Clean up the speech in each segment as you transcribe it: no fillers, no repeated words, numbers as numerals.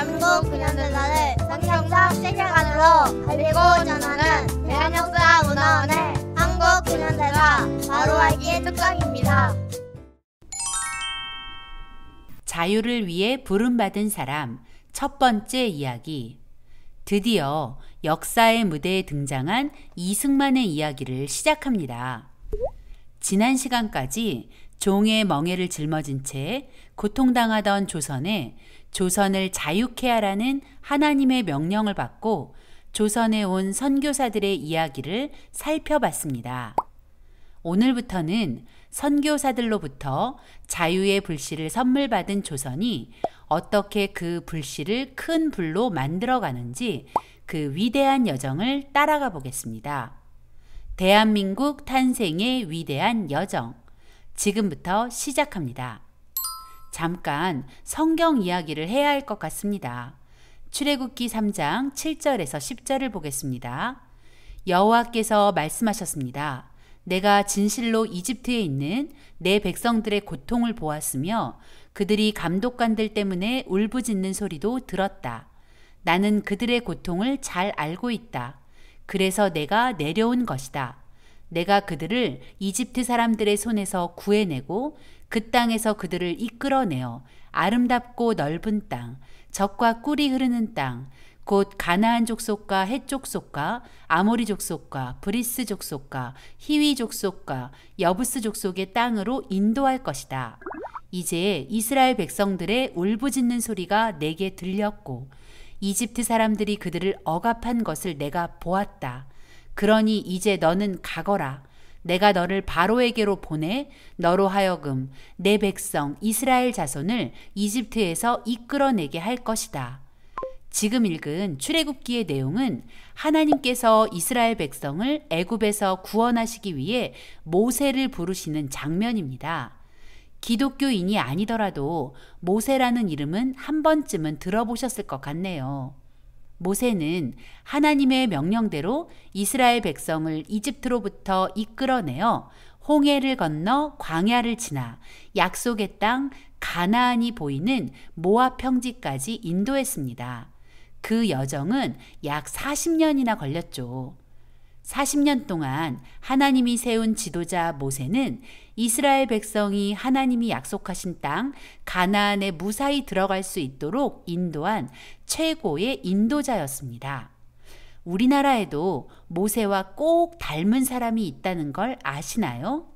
대한민국 근현대사를 성경적 세계관으로 알리고 전하는 대한역사문화원의 한국 근현대사 바로 알기 특강입니다. 자유를 위해 부름받은 사람 첫 번째 이야기. 드디어 역사의 무대에 등장한 이승만의 이야기를 시작합니다. 지난 시간까지 종의 멍에를 짊어진 채 고통당하던 조선에 조선을 자유케 하라는 하나님의 명령을 받고 조선에 온 선교사들의 이야기를 살펴봤습니다. 오늘부터는 선교사들로부터 자유의 불씨를 선물 받은 조선이 어떻게 그 불씨를 큰 불로 만들어가는지 그 위대한 여정을 따라가 보겠습니다. 대한민국 탄생의 위대한 여정. 지금부터 시작합니다. 잠깐 성경 이야기를 해야 할 것 같습니다. 출애굽기 3장 7절에서 10절을 보겠습니다. 여호와께서 말씀하셨습니다. 내가 진실로 이집트에 있는 내 백성들의 고통을 보았으며 그들이 감독관들 때문에 울부짖는 소리도 들었다. 나는 그들의 고통을 잘 알고 있다. 그래서 내가 내려온 것이다. 내가 그들을 이집트 사람들의 손에서 구해내고 그 땅에서 그들을 이끌어내어 아름답고 넓은 땅, 젖과 꿀이 흐르는 땅, 곧 가나안 족속과 헷 족속과 아모리 족속과 브리스 족속과 히위 족속과 여부스 족속의 땅으로 인도할 것이다. 이제 이스라엘 백성들의 울부짖는 소리가 내게 들렸고 이집트 사람들이 그들을 억압한 것을 내가 보았다. 그러니 이제 너는 가거라. 내가 너를 바로에게로 보내 너로 하여금 내 백성 이스라엘 자손을 이집트에서 이끌어내게 할 것이다. 지금 읽은 출애굽기의 내용은 하나님께서 이스라엘 백성을 애굽에서 구원하시기 위해 모세를 부르시는 장면입니다. 기독교인이 아니더라도 모세라는 이름은 한 번쯤은 들어보셨을 것 같네요. 모세는 하나님의 명령대로 이스라엘 백성을 이집트로부터 이끌어내어 홍해를 건너 광야를 지나 약속의 땅 가나안이 보이는 모압 평지까지 인도했습니다. 그 여정은 약 40년이나 걸렸죠. 40년 동안 하나님이 세운 지도자 모세는 이스라엘 백성이 하나님이 약속하신 땅 가나안에 무사히 들어갈 수 있도록 인도한 최고의 인도자였습니다. 우리나라에도 모세와 꼭 닮은 사람이 있다는 걸 아시나요?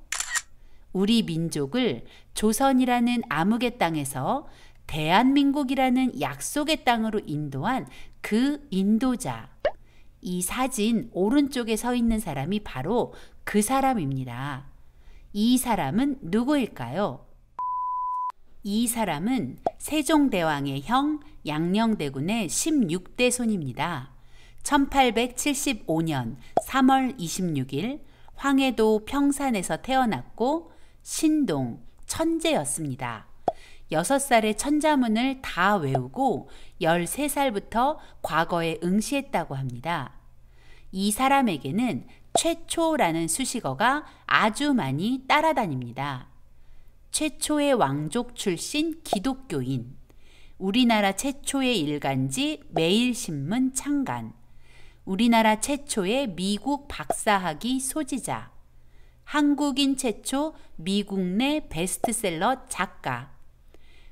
우리 민족을 조선이라는 암흑의 땅에서 대한민국이라는 약속의 땅으로 인도한 그 인도자. 이 사진 오른쪽에 서 있는 사람이 바로 그 사람입니다. 이 사람은 누구일까요? 이 사람은 세종대왕의 형 양녕대군의 16대 손입니다. 1875년 3월 26일 황해도 평산에서 태어났고 신동 천재였습니다. 6살에 천자문을 다 외우고 13살부터 과거에 응시했다고 합니다. 이 사람에게는 최초라는 수식어가 아주 많이 따라다닙니다. 최초의 왕족 출신 기독교인, 우리나라 최초의 일간지 매일신문 창간, 우리나라 최초의 미국 박사학위 소지자, 한국인 최초 미국 내 베스트셀러 작가,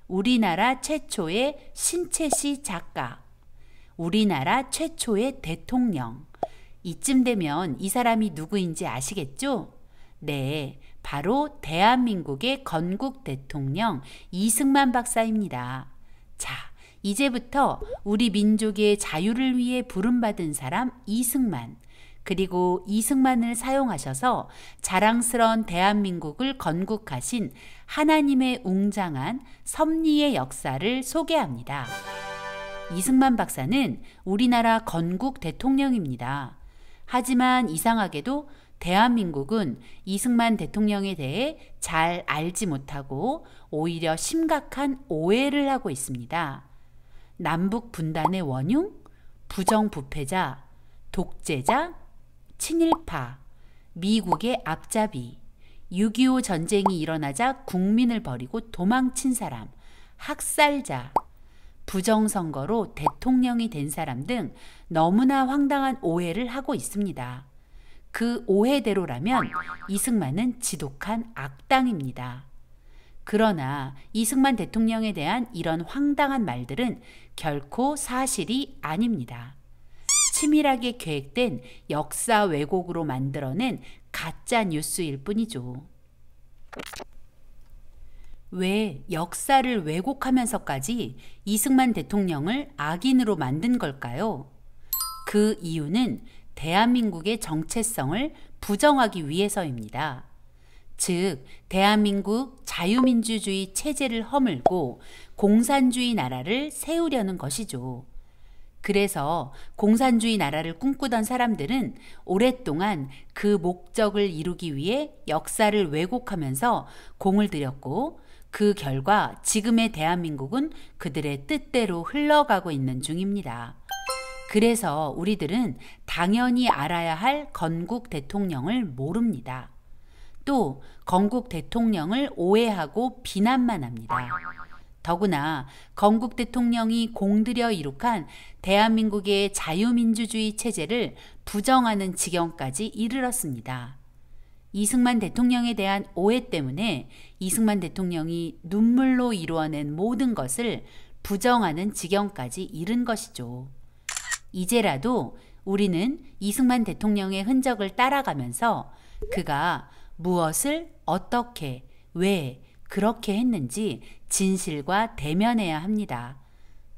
우리나라 최초의 신채시 작가, 우리나라 최초의 대통령. 이쯤 되면 이 사람이 누구인지 아시겠죠? 네, 바로 대한민국의 건국 대통령 이승만 박사입니다. 자, 이제부터 우리 민족의 자유를 위해 부름받은 사람 이승만, 그리고 이승만을 사용하셔서 자랑스러운 대한민국을 건국하신 하나님의 웅장한 섭리의 역사를 소개합니다. 이승만 박사는 우리나라 건국 대통령입니다. 하지만 이상하게도 대한민국은 이승만 대통령에 대해 잘 알지 못하고 오히려 심각한 오해를 하고 있습니다. 남북 분단의 원흉, 부정부패자, 독재자, 친일파, 미국의 앞잡이, 6.25 전쟁이 일어나자 국민을 버리고 도망친 사람, 학살자, 부정선거로 대통령이 된 사람 등 너무나 황당한 오해를 하고 있습니다. 그 오해대로라면 이승만은 지독한 악당입니다. 그러나 이승만 대통령에 대한 이런 황당한 말들은 결코 사실이 아닙니다. 치밀하게 계획된 역사 왜곡으로 만들어낸 가짜 뉴스일 뿐이죠. 왜 역사를 왜곡하면서까지 이승만 대통령을 악인으로 만든 걸까요? 그 이유는 대한민국의 정체성을 부정하기 위해서입니다. 즉, 대한민국 자유민주주의 체제를 허물고 공산주의 나라를 세우려는 것이죠. 그래서 공산주의 나라를 꿈꾸던 사람들은 오랫동안 그 목적을 이루기 위해 역사를 왜곡하면서 공을 들였고, 그 결과 지금의 대한민국은 그들의 뜻대로 흘러가고 있는 중입니다. 그래서 우리들은 당연히 알아야 할 건국 대통령을 모릅니다. 또 건국 대통령을 오해하고 비난만 합니다. 더구나 건국 대통령이 공들여 이룩한 대한민국의 자유민주주의 체제를 부정하는 지경까지 이르렀습니다. 이승만 대통령에 대한 오해 때문에 이승만 대통령이 눈물로 이루어낸 모든 것을 부정하는 지경까지 이른 것이죠. 이제라도 우리는 이승만 대통령의 흔적을 따라가면서 그가 무엇을 어떻게 왜 그렇게 했는지 진실과 대면해야 합니다.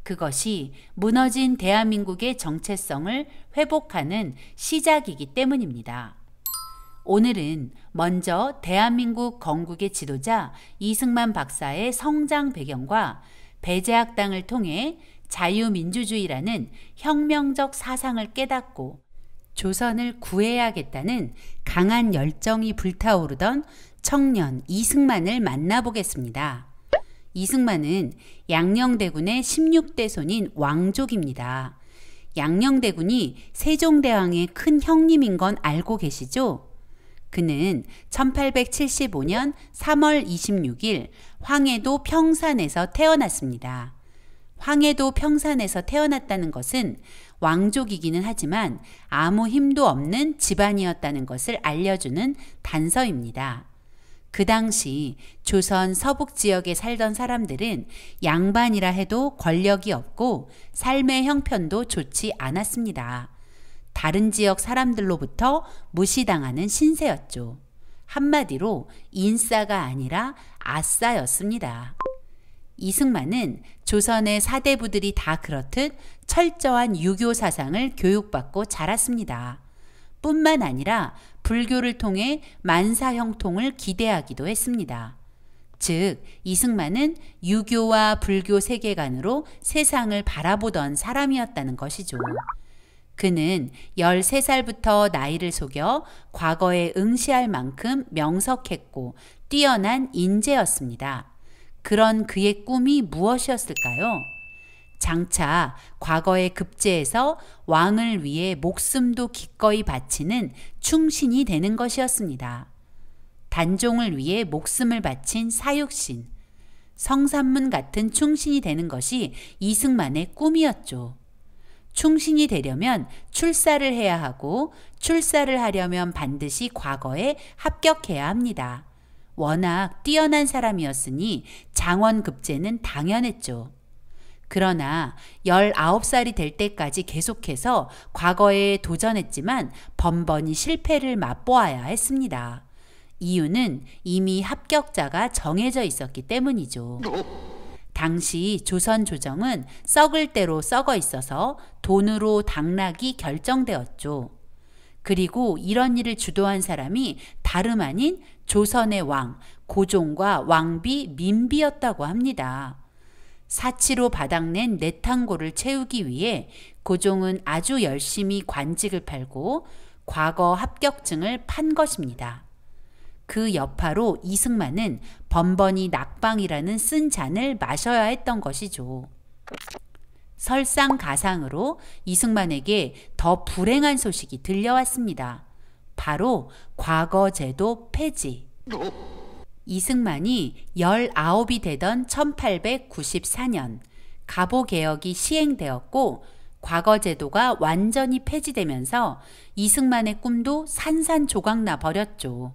그것이 무너진 대한민국의 정체성을 회복하는 시작이기 때문입니다. 오늘은 먼저 대한민국 건국의 지도자 이승만 박사의 성장 배경과 배제학당을 통해 자유민주주의라는 혁명적 사상을 깨닫고 조선을 구해야겠다는 강한 열정이 불타오르던 청년 이승만을 만나보겠습니다. 이승만은 양녕대군의 16대 손인 왕족입니다. 양녕대군이 세종대왕의 큰 형님인 건 알고 계시죠? 그는 1875년 3월 26일 황해도 평산에서 태어났습니다. 황해도 평산에서 태어났다는 것은 왕족이기는 하지만 아무 힘도 없는 집안이었다는 것을 알려주는 단서입니다. 그 당시 조선 서북 지역에 살던 사람들은 양반이라 해도 권력이 없고 삶의 형편도 좋지 않았습니다. 다른 지역 사람들로부터 무시당하는 신세였죠. 한마디로 인싸가 아니라 아싸였습니다. 이승만은 조선의 사대부들이 다 그렇듯 철저한 유교 사상을 교육받고 자랐습니다. 뿐만 아니라 불교를 통해 만사 형통을 기대하기도 했습니다. 즉, 이승만은 유교와 불교 세계관으로 세상을 바라보던 사람이었다는 것이죠. 그는 13살부터 나이를 속여 과거에 응시할 만큼 명석했고 뛰어난 인재였습니다. 그런 그의 꿈이 무엇이었을까요? 장차 과거의 급제에서 왕을 위해 목숨도 기꺼이 바치는 충신이 되는 것이었습니다. 단종을 위해 목숨을 바친 사육신, 성산문 같은 충신이 되는 것이 이승만의 꿈이었죠. 충신이 되려면 출사를 해야 하고 출사를 하려면 반드시 과거에 합격해야 합니다. 워낙 뛰어난 사람이었으니 장원급제는 당연했죠. 그러나 19살이 될 때까지 계속해서 과거에 도전했지만 번번이 실패를 맛보아야 했습니다. 이유는 이미 합격자가 정해져 있었기 때문이죠. 당시 조선 조정은 썩을 대로 썩어 있어서 돈으로 당락이 결정되었죠. 그리고 이런 일을 주도한 사람이 다름 아닌 조선의 왕, 고종과 왕비 민비였다고 합니다. 사치로 바닥낸 내탕고를 채우기 위해 고종은 아주 열심히 관직을 팔고 과거 합격증을 판 것입니다. 그 여파로 이승만은 번번이 낙방이라는 쓴 잔을 마셔야 했던 것이죠. 설상가상으로 이승만에게 더 불행한 소식이 들려왔습니다. 바로 과거제도 폐지. 이승만이 19이 되던 1894년 갑오개혁이 시행되었고 과거제도가 완전히 폐지되면서 이승만의 꿈도 산산조각나 버렸죠.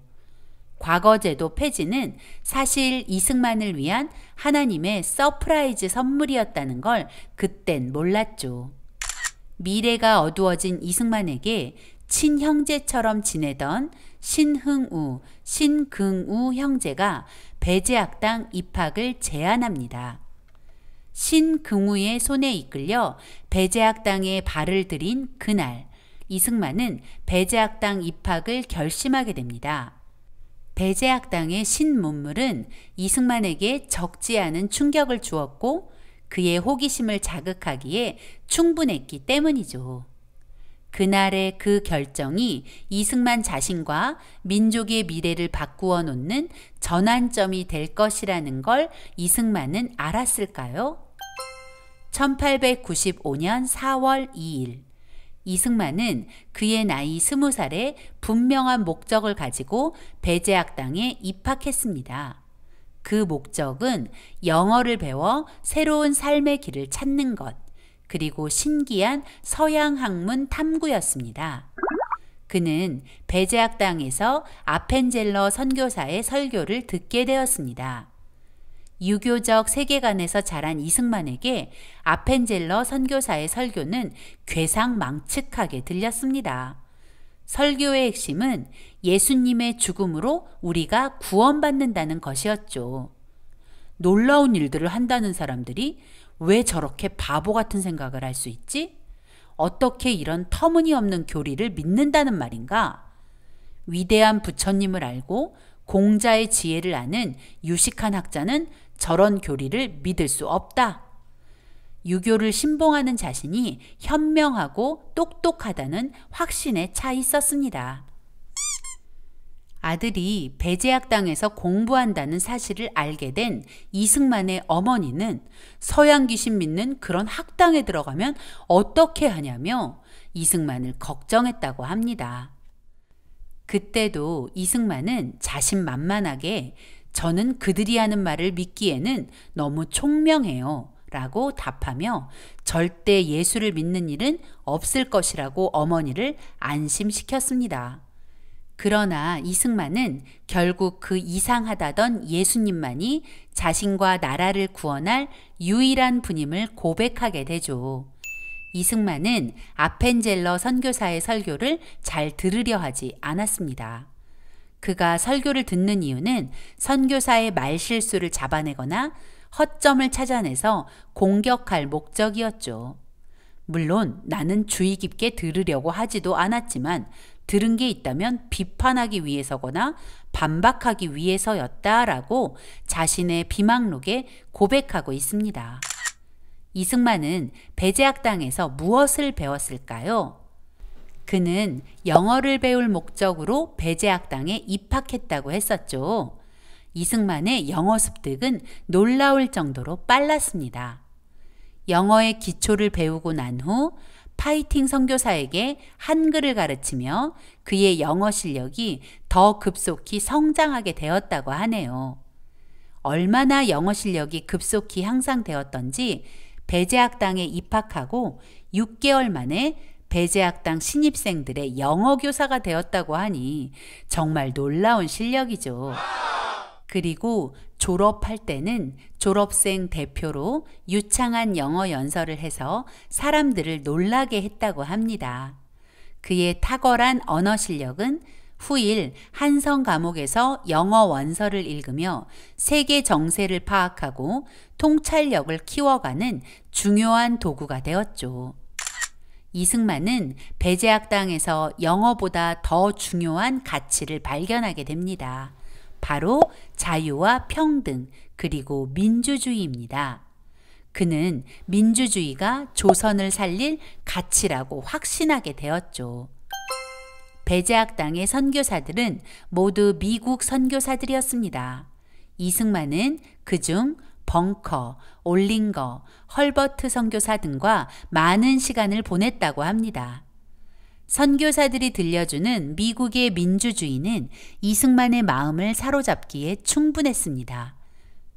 과거제도 폐지는 사실 이승만을 위한 하나님의 서프라이즈 선물이었다는 걸 그땐 몰랐죠. 미래가 어두워진 이승만에게 친형제처럼 지내던 신흥우, 신긍우 형제가 배제학당 입학을 제안합니다. 신긍우의 손에 이끌려 배제학당에 발을 들인 그날, 이승만은 배제학당 입학을 결심하게 됩니다. 배제학당의 신문물은 이승만에게 적지 않은 충격을 주었고 그의 호기심을 자극하기에 충분했기 때문이죠. 그날의 그 결정이 이승만 자신과 민족의 미래를 바꾸어 놓는 전환점이 될 것이라는 걸 이승만은 알았을까요? 1895년 4월 2일 이승만은 그의 나이 20살에 분명한 목적을 가지고 배제학당에 입학했습니다. 그 목적은 영어를 배워 새로운 삶의 길을 찾는 것, 그리고 신기한 서양 학문 탐구였습니다. 그는 배제학당에서 아펜젤러 선교사의 설교를 듣게 되었습니다. 유교적 세계관에서 자란 이승만에게 아펜젤러 선교사의 설교는 괴상망측하게 들렸습니다. 설교의 핵심은 예수님의 죽음으로 우리가 구원받는다는 것이었죠. 놀라운 일들을 한다는 사람들이 왜 저렇게 바보 같은 생각을 할 수 있지? 어떻게 이런 터무니없는 교리를 믿는다는 말인가? 위대한 부처님을 알고 공자의 지혜를 아는 유식한 학자는 저런 교리를 믿을 수 없다. 유교를 신봉하는 자신이 현명하고 똑똑하다는 확신에 차 있었습니다. 아들이 배제학당에서 공부한다는 사실을 알게 된 이승만의 어머니는 서양 귀신 믿는 그런 학당에 들어가면 어떻게 하냐며 이승만을 걱정했다고 합니다. 그때도 이승만은 자신만만하게 저는 그들이 하는 말을 믿기에는 너무 총명해요 라고 답하며 절대 예수를 믿는 일은 없을 것이라고 어머니를 안심시켰습니다. 그러나 이승만은 결국 그 이상하다던 예수님만이 자신과 나라를 구원할 유일한 분임을 고백하게 되죠. 이승만은 아펜젤러 선교사의 설교를 잘 들으려 하지 않았습니다. 그가 설교를 듣는 이유는 선교사의 말실수를 잡아내거나 허점을 찾아내서 공격할 목적이었죠. 물론 나는 주의 깊게 들으려고 하지도 않았지만 들은 게 있다면 비판하기 위해서거나 반박하기 위해서였다라고 자신의 비망록에 고백하고 있습니다. 이승만은 배제학당에서 무엇을 배웠을까요? 그는 영어를 배울 목적으로 배제학당에 입학했다고 했었죠. 이승만의 영어 습득은 놀라울 정도로 빨랐습니다. 영어의 기초를 배우고 난 후 파이팅 선교사에게 한글을 가르치며 그의 영어 실력이 더 급속히 성장하게 되었다고 하네요. 얼마나 영어 실력이 급속히 향상되었던지 배제학당에 입학하고 6개월 만에 배제학당 신입생들의 영어 교사가 되었다고 하니 정말 놀라운 실력이죠. 그리고 졸업할 때는 졸업생 대표로 유창한 영어 연설을 해서 사람들을 놀라게 했다고 합니다. 그의 탁월한 언어 실력은 후일 한성 감옥에서 영어 원서를 읽으며 세계 정세를 파악하고 통찰력을 키워가는 중요한 도구가 되었죠. 이승만은 배제학당에서 영어보다 더 중요한 가치를 발견하게 됩니다. 바로 자유와 평등 그리고 민주주의입니다. 그는 민주주의가 조선을 살릴 가치라고 확신하게 되었죠. 배제학당의 선교사들은 모두 미국 선교사들이었습니다. 이승만은 그중 벙커, 올링거, 헐버트 선교사 등과 많은 시간을 보냈다고 합니다. 선교사들이 들려주는 미국의 민주주의는 이승만의 마음을 사로잡기에 충분했습니다.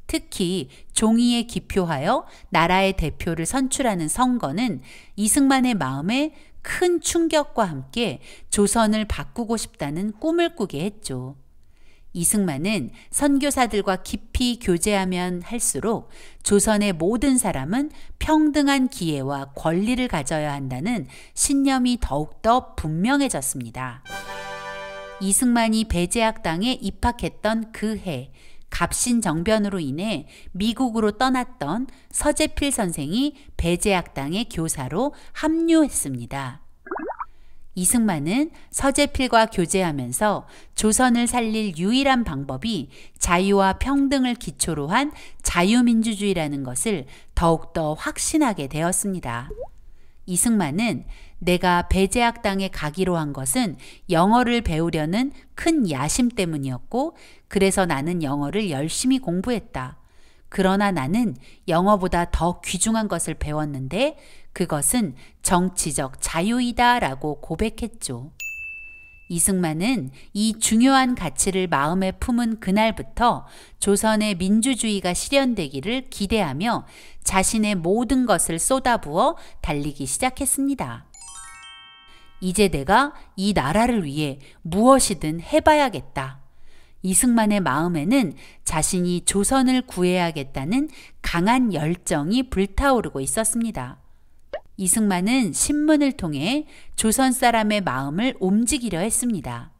특히 종이에 기표하여 나라의 대표를 선출하는 선거는 이승만의 마음에 큰 충격과 함께 조선을 바꾸고 싶다는 꿈을 꾸게 했죠. 이승만은 선교사들과 깊이 교제하면 할수록 조선의 모든 사람은 평등한 기회와 권리를 가져야 한다는 신념이 더욱더 분명해졌습니다. 이승만이 배제학당에 입학했던 그 해, 갑신정변으로 인해 미국으로 떠났던 서재필 선생이 배제학당의 교사로 합류했습니다. 이승만은 서재필과 교제하면서 조선을 살릴 유일한 방법이 자유와 평등을 기초로 한 자유민주주의라는 것을 더욱더 확신하게 되었습니다. 이승만은 내가 배제학당에 가기로 한 것은 영어를 배우려는 큰 야심 때문이었고, 그래서 나는 영어를 열심히 공부했다. 그러나 나는 영어보다 더 귀중한 것을 배웠는데 그것은 정치적 자유이다 라고 고백했죠. 이승만은 이 중요한 가치를 마음에 품은 그날부터 조선의 민주주의가 실현되기를 기대하며 자신의 모든 것을 쏟아부어 달리기 시작했습니다. 이제 내가 이 나라를 위해 무엇이든 해봐야겠다. 이승만의 마음에는 자신이 조선을 구해야겠다는 강한 열정이 불타오르고 있었습니다. 이승만은 신문을 통해 조선 사람의 마음을 움직이려 했습니다.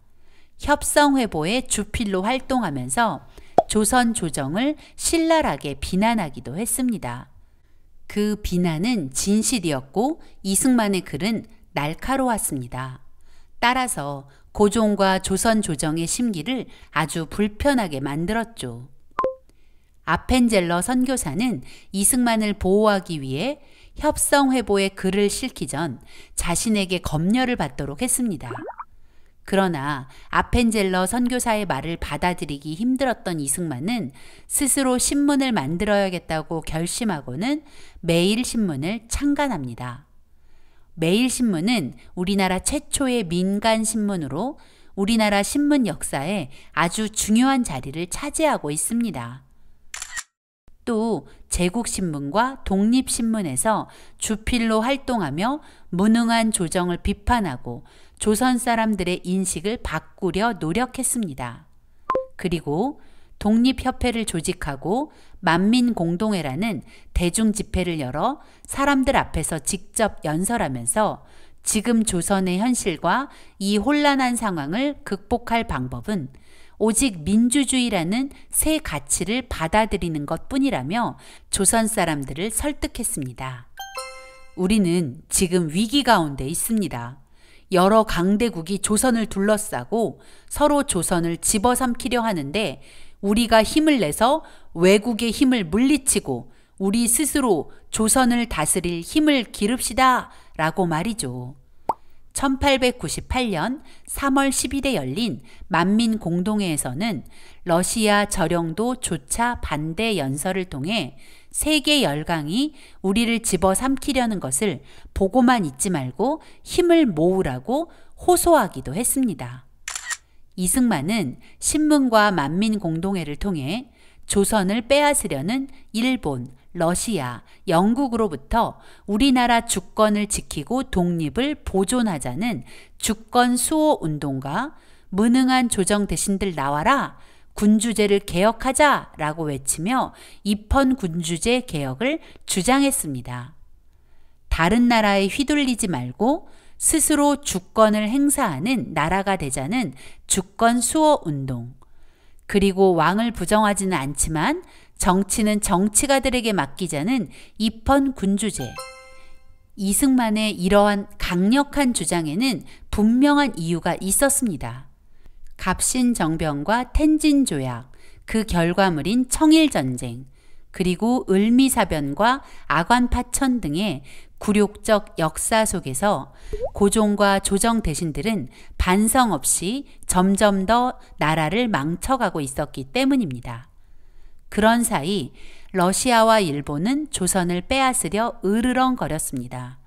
협성회보의 주필로 활동하면서 조선 조정을 신랄하게 비난하기도 했습니다. 그 비난은 진실이었고 이승만의 글은 날카로웠습니다. 따라서 고종과 조선 조정의 심기를 아주 불편하게 만들었죠. 아펜젤러 선교사는 이승만을 보호하기 위해 협성회보에 글을 실기 전 자신에게 검열을 받도록 했습니다. 그러나 아펜젤러 선교사의 말을 받아들이기 힘들었던 이승만은 스스로 신문을 만들어야겠다고 결심하고는 매일신문을 창간합니다. 매일신문은 우리나라 최초의 민간신문으로 우리나라 신문 역사에 아주 중요한 자리를 차지하고 있습니다. 또 제국신문과 독립신문에서 주필로 활동하며 무능한 조정을 비판하고 조선 사람들의 인식을 바꾸려 노력했습니다. 그리고 독립협회를 조직하고 만민공동회라는 대중집회를 열어 사람들 앞에서 직접 연설하면서 지금 조선의 현실과 이 혼란한 상황을 극복할 방법은 오직 민주주의라는 새 가치를 받아들이는 것뿐이라며 조선 사람들을 설득했습니다. 우리는 지금 위기 가운데 있습니다. 여러 강대국이 조선을 둘러싸고 서로 조선을 집어삼키려 하는데 우리가 힘을 내서 외국의 힘을 물리치고 우리 스스로 조선을 다스릴 힘을 기릅시다 라고 말이죠. 1898년 3월 10일에 열린 만민공동회에서는 러시아 저령도 조차 반대 연설을 통해 세계 열강이 우리를 집어삼키려는 것을 보고만 있지 말고 힘을 모으라고 호소하기도 했습니다. 이승만은 신문과 만민공동회를 통해 조선을 빼앗으려는 일본, 러시아, 영국으로부터 우리나라 주권을 지키고 독립을 보존하자는 주권 수호 운동과 무능한 조정 대신들 나와라, 군주제를 개혁하자라고 외치며 입헌 군주제 개혁을 주장했습니다. 다른 나라에 휘둘리지 말고 스스로 주권을 행사하는 나라가 되자는 주권 수호 운동, 그리고 왕을 부정하지는 않지만 정치는 정치가들에게 맡기자는 입헌 군주제. 이승만의 이러한 강력한 주장에는 분명한 이유가 있었습니다. 갑신정변과 텐진조약, 그 결과물인 청일전쟁, 그리고 을미사변과 아관파천 등의 굴욕적 역사 속에서 고종과 조정 대신들은 반성 없이 점점 더 나라를 망쳐가고 있었기 때문입니다. 그런 사이 러시아와 일본은 조선을 빼앗으려 으르렁거렸습니다.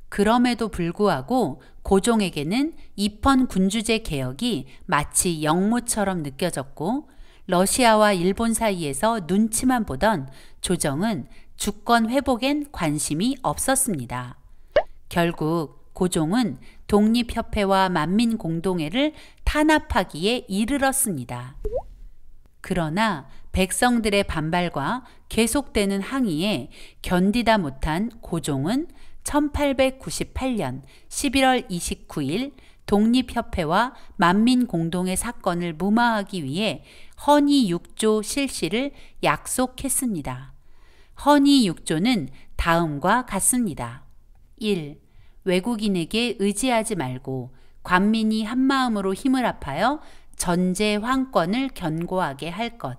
그럼에도 불구하고 고종에게는 입헌 군주제 개혁이 마치 역모처럼 느껴졌고 러시아와 일본 사이에서 눈치만 보던 조정은 주권 회복엔 관심이 없었습니다. 결국 고종은 독립협회와 만민공동회를 탄압하기에 이르렀습니다. 그러나 백성들의 반발과 계속되는 항의에 견디다 못한 고종은 1898년 11월 29일 독립협회와 만민공동회 사건을 무마하기 위해 헌의 6조 실시를 약속했습니다. 헌의 6조는 다음과 같습니다. 1. 외국인에게 의지하지 말고 관민이 한마음으로 힘을 합하여 전제 황권을 견고하게 할 것.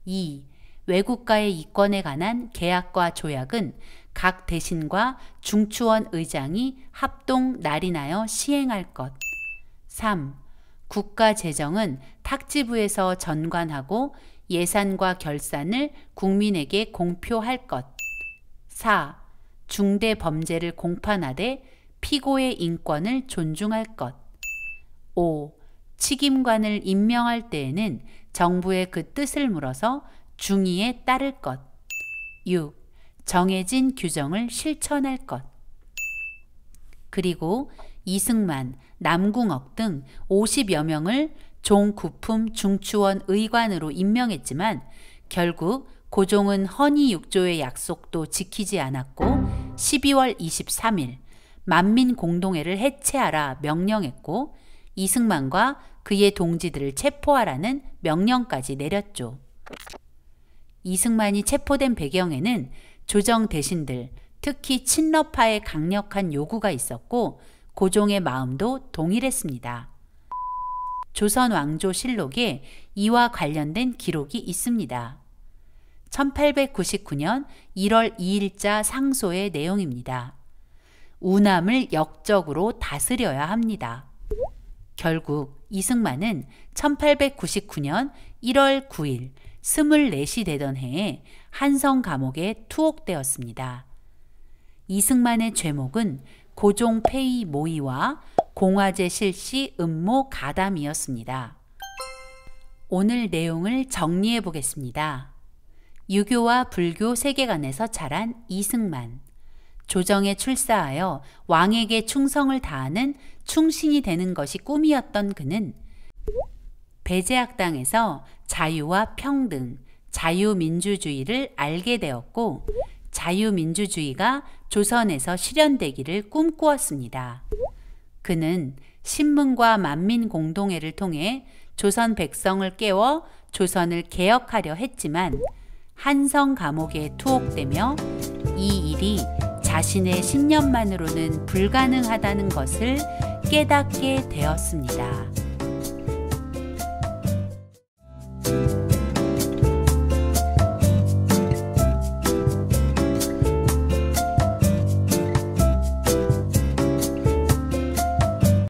2. 외국가의 이권에 관한 계약과 조약은 각 대신과 중추원 의장이 합동 날인하여 시행할 것. 3. 국가 재정은 탁지부에서 전관하고 예산과 결산을 국민에게 공표할 것. 4. 중대 범죄를 공판하되 피고의 인권을 존중할 것. 5. 책임관을 임명할 때에는 정부의 그 뜻을 물어서 중의에 따를 것. 6. 정해진 규정을 실천할 것. 그리고 이승만, 남궁옥 등 50여 명을 종구품 중추원 의관으로 임명했지만 결국 고종은 헌의 6조의 약속도 지키지 않았고 12월 23일 만민공동회를 해체하라 명령했고 이승만과 그의 동지들을 체포하라는 명령까지 내렸죠. 이승만이 체포된 배경에는 조정 대신들, 특히 친러파의 강력한 요구가 있었고 고종의 마음도 동일했습니다. 조선왕조실록에 이와 관련된 기록이 있습니다. 1899년 1월 2일자 상소의 내용입니다. 우남을 역적으로 다스려야 합니다. 결국 이승만은 1899년 1월 9일 24시 되던 해에 한성 감옥에 투옥되었습니다. 이승만의 죄목은 고종 폐위 모의와 공화제 실시 음모 가담이었습니다. 오늘 내용을 정리해 보겠습니다. 유교와 불교 세계관에서 자란 이승만. 조정에 출사하여 왕에게 충성을 다하는 충신이 되는 것이 꿈이었던 그는 배제학당에서 자유와 평등, 자유민주주의를 알게 되었고 자유민주주의가 조선에서 실현되기를 꿈꾸었습니다. 그는 신문과 만민공동회를 통해 조선 백성을 깨워 조선을 개혁하려 했지만 한성 감옥에 투옥되며 이 일이 자신의 신념만으로는 불가능하다는 것을 깨닫게 되었습니다.